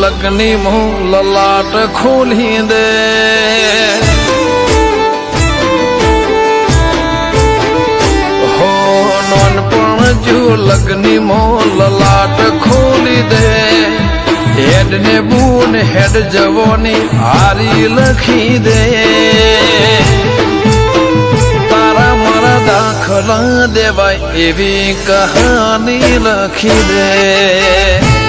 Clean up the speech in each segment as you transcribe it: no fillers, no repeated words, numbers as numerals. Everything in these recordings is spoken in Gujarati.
લગ્ની મોં લલાટ ખોલી દે હો નોનપણ જો લગ્ની મોં લલાટ ખોલી દે હેડ ને બૂન હેડ જવોની હારી લખી દે તારા મારા દાખલા દેવાય એવી કહાની લખી દે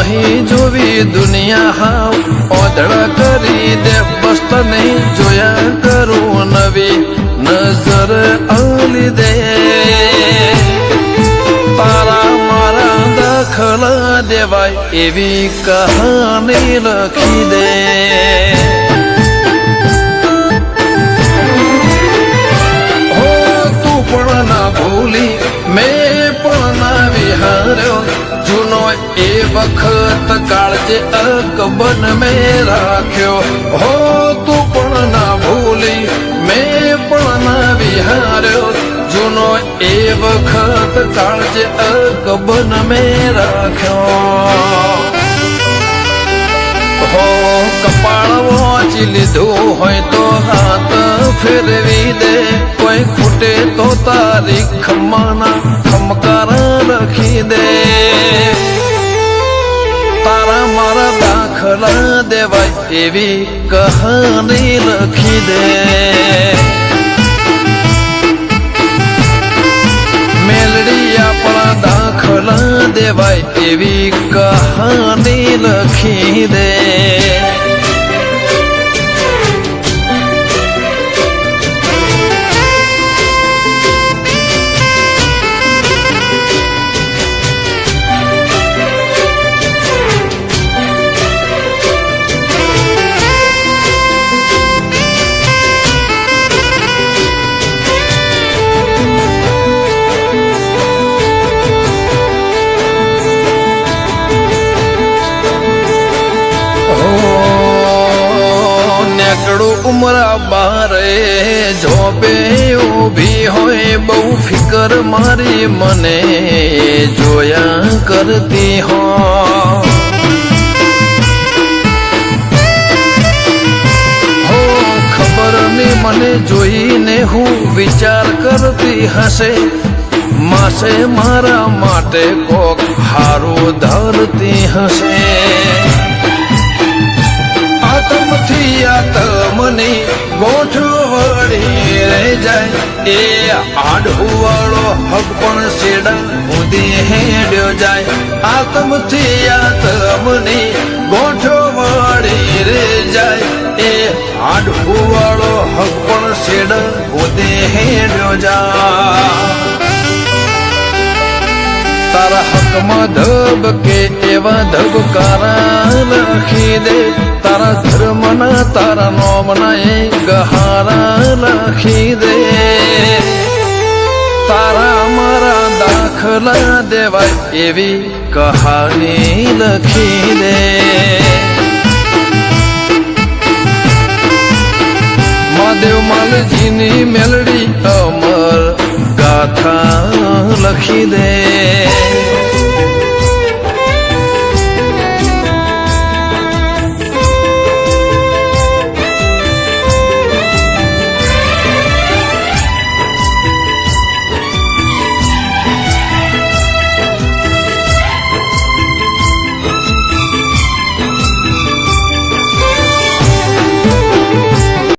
નહીં જોવી દુનિયા હાવ ઓધડા કરી દે બસ નહીં જોયા કરું નવી નજર આલી દે તારા મારા દાખલા દેવાય એવી કહાની લખી દે હો તું પણ ના ભૂલી મેં પણ ના વિહાર્યો જૂનો એ વખત કાળજે અકબન મેં રાખ્યો હો તું પણ ના ભૂલી મેં પણ ના વિહાર્યો જૂનો એ વખત કાળજે અકબન મેં રાખ્યો હો કપાળ વાંચી લીધું હોય તો હાથ ફેરવી દે કોઈ ખૂટે તો તારી ખમ્માના ખમકાર લખી દે તારા મારા દાખલા દેવાય એવી કહાની લખી દે મેલડી આપણા દાખલા દેવાય એવી કહાની લખી દે ઉમરા બારે જોબે ઊભી હોય બહુ ફિકર મારી મને જોયા કરતી હો ખબર ને મને જોઈને હું વિચાર કરતી હશે માસે મારા માટે કોક હારું ધરતી હશે આતમથી આતમની ગોઠવણી રહી જાય એ આડુવાળો હક પણ શેડા ઊંધી હેડ્યો જાય આતમથી આતમની ગોઠવણી રહી જાય એ આડુવાળો હક પણ શેડા ઊંધી હેડ્યો જાય તારા હકમાં ધબકે એવા ધબકારા લખી દે તારા ધર્મના તારા નોમના એ ગહારા લખી દે તારા મારા દાખલા દેવાય એવી કહાની લખી દે મહાદેવ માલજીની મેલડી અમર ગાથા લખી દે